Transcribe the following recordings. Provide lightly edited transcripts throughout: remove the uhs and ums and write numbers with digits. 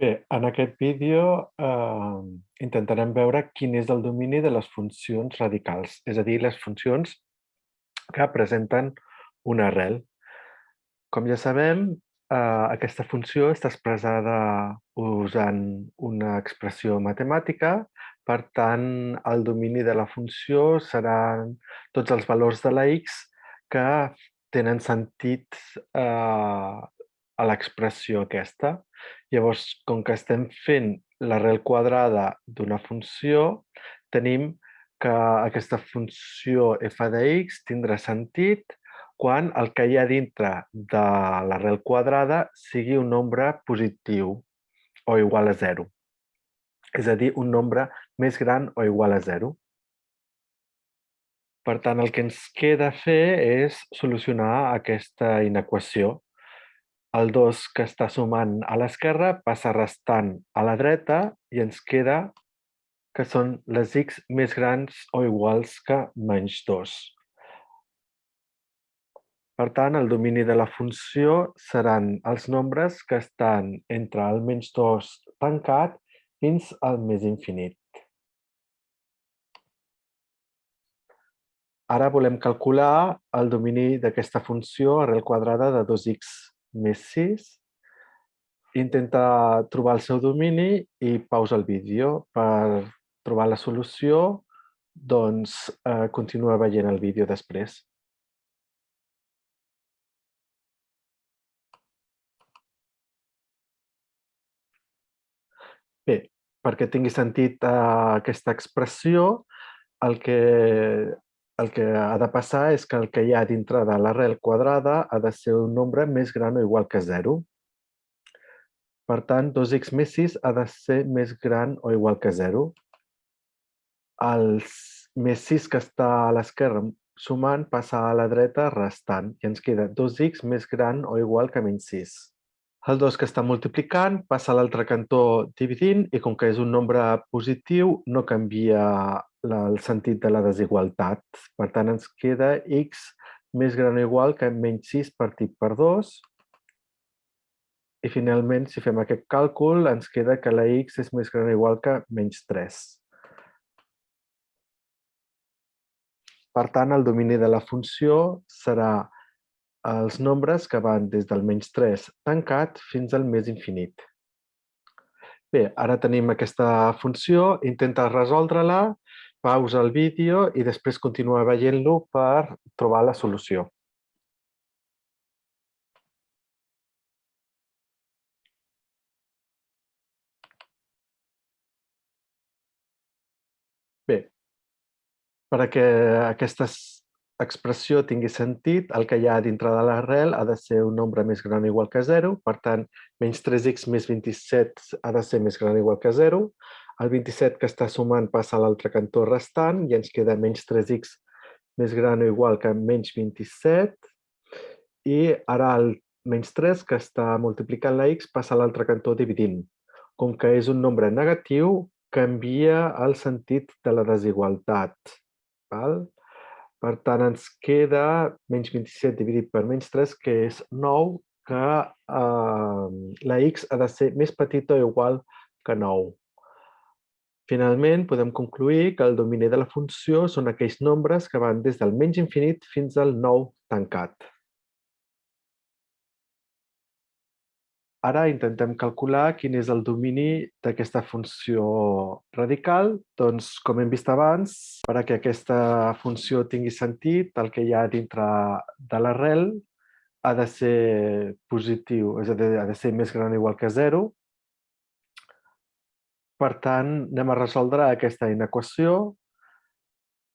Bé, en aquest vídeo intentarem veure quin és el domini de les funcions radicals, és a dir, les funcions que presenten una arrel. Com ja sabem, aquesta funció està expressada usant una expressió matemàtica, per tant, el domini de la funció seran tots els valors de la x que tenen sentit a l'expressió aquesta. Llavors, com que estem fent l'arrel quadrada d'una funció, tenim que aquesta funció f de x tindrà sentit quan el que hi ha dintre de l'arrel quadrada sigui un nombre positiu o igual a 0. És a dir, un nombre més gran o igual a 0. Per tant, el que ens queda fer és solucionar aquesta inequació. El 2 que està sumant a l'esquerra passa restant a la dreta i ens queda que són les x més grans o iguals que menys 2. Per tant, el domini de la funció seran els nombres que estan entre el menys 2 tancat fins al més infinit. Ara volem calcular el domini d'aquesta funció arrel quadrada de 2x més 6. Intenta trobar el seu domini i pausa el vídeo. Per trobar la solució, doncs continua veient el vídeo després. Bé, perquè tingui sentit aquesta expressió, el que ha de passar és que el que hi ha dintre de l'arrel quadrada ha de ser un nombre més gran o igual que 0. Per tant, 2x més 6 ha de ser més gran o igual que 0. El més 6 que està a l'esquerra sumant passa a la dreta restant i ens queda 2x més gran o igual que menys 6. El 2 que està multiplicant passa a l'altre cantó dividint i com que és un nombre positiu no canvia el sentit de la desigualtat. Per tant, ens queda x més gran o igual que menys 6 partit per 2. I finalment, si fem aquest càlcul, ens queda que la x és més gran o igual que menys 3. Per tant, el domini de la funció serà els nombres que van des del menys 3 tancat fins al més infinit. Bé, ara tenim aquesta funció, intenta resoldre-la, pausa el vídeo i després continua veient-lo per trobar la solució. Bé, perquè aquesta expressió tingui sentit, el que hi ha dintre de l'arrel ha de ser un nombre més gran o igual que 0. Per tant, menys 3x més 27 ha de ser més gran o igual que 0. El 27 que està sumant passa a l'altre cantó restant i ens queda menys 3x més gran o igual que menys 27. I ara el menys 3 que està multiplicant la x passa a l'altre cantó dividint. Com que és un nombre negatiu, canvia el sentit de la desigualtat. Val? Per tant, ens queda menys 27 dividit per menys 3, que és 9, que la x ha de ser més petita o igual que 9. Finalment, podem concluir que el domini de la funció són aquells nombres que van des del menys infinit fins al 9 tancat. Ara intentem calcular quin és el domini d'aquesta funció radical. Doncs, com hem vist abans, perquè aquesta funció tingui sentit, el que hi ha dintre de l'arrel ha de ser positiu, és a dir, ha de ser més gran o igual que 0. Per tant, anem a resoldre aquesta inequació.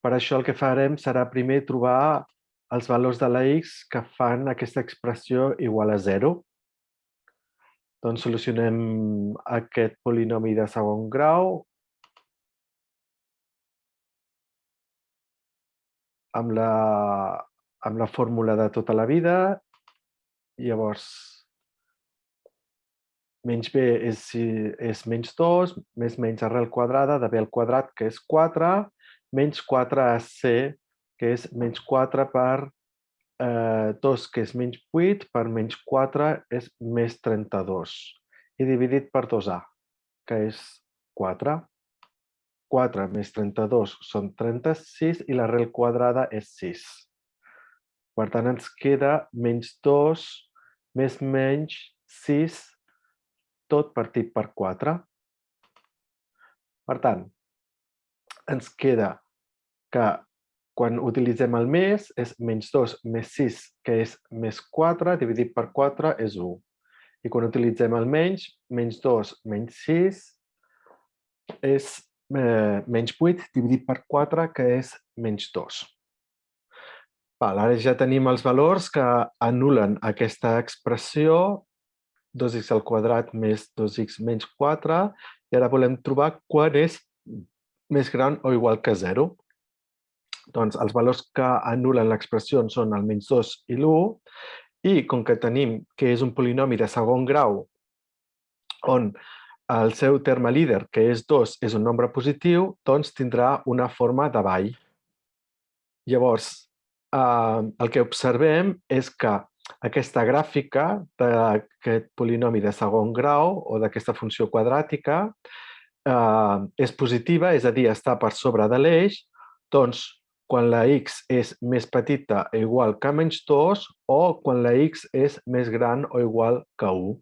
Per això el que farem serà primer trobar els valors de la x que fan aquesta expressió igual a 0. Doncs solucionem aquest polinomi de segon grau amb la fórmula de tota la vida. Llavors, menys b és menys 2, més menys arrel quadrada de b al quadrat, que és 4, menys 4ac, que és menys 4 per 2, que és menys 8, per menys 4 és més 32. i dividit per 2a, que és 4. 4 més 32 són 36 i l'arrel quadrada és 6. Per tant, ens queda menys 2 més menys 6, tot partit per 4. Per tant, ens queda que quan utilitzem el més és menys 2 més 6, que és més 4, dividit per 4 és 1. I quan utilitzem el menys 2 menys 6 és menys 8, dividit per 4, que és menys 2. Ara ja tenim els valors que anulen aquesta expressió, 2x al quadrat més 2x menys 4, i ara volem trobar quan és més gran o igual que 0. Doncs els valors que anulen l'expressió són el menys 2 i l'1, i com que tenim que és un polinomi de segon grau, on el seu terme líder, que és 2, és un nombre positiu, doncs tindrà una forma de ball. Llavors, el que observem és que aquesta gràfica d'aquest polinomi de segon grau o d'aquesta funció quadràtica és positiva, és a dir, està per sobre de l'eix, doncs quan la x és més petita o igual que menys 2 o quan la x és més gran o igual que 1.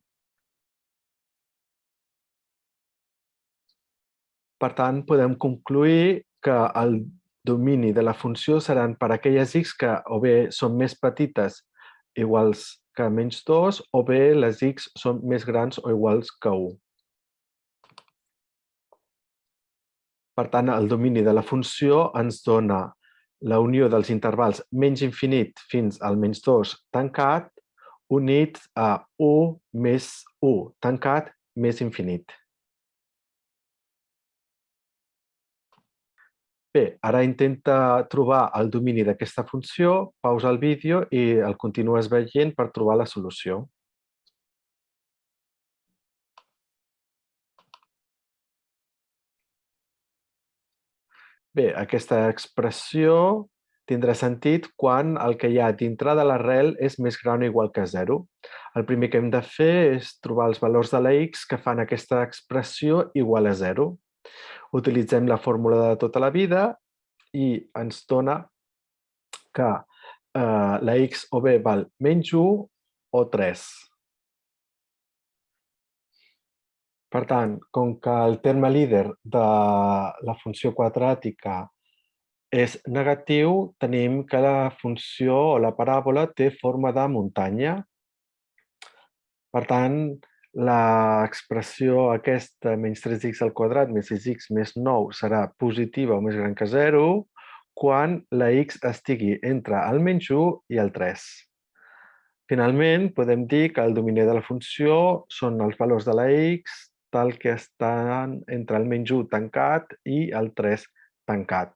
Per tant, podem concluir que el domini de la funció seran per aquelles x que o bé són més petites iguals que menys 2 o bé les x són més grans o iguals que 1. Per tant, el domini de la funció ens dona la unió dels intervals menys infinit fins al menys 2 tancat units a 1 més 1 tancat més infinit. Bé, ara intenta trobar el domini d'aquesta funció, pausa el vídeo i el continues veient per trobar la solució. Bé, aquesta expressió tindrà sentit quan el que hi ha dintre de l'arrel és més gran o igual que 0. El primer que hem de fer és trobar els valors de la x que fan aquesta expressió igual a 0. Utilitzem la fórmula de tota la vida i ens dona que la x o bé val menys 1 o 3. Per tant, com que el terme líder de la funció quadràtica és negatiu, tenim que la funció o la paràbola té forma de muntanya. Per tant, l'expressió aquesta, menys 3x al quadrat més 6x més 9, serà positiva o més gran que 0 quan la x estigui entre el menys 1 i el 3. Finalment, podem dir que el domini de la funció són els valors de la x tal que estan entre el menys 1 tancat i el 3 tancat.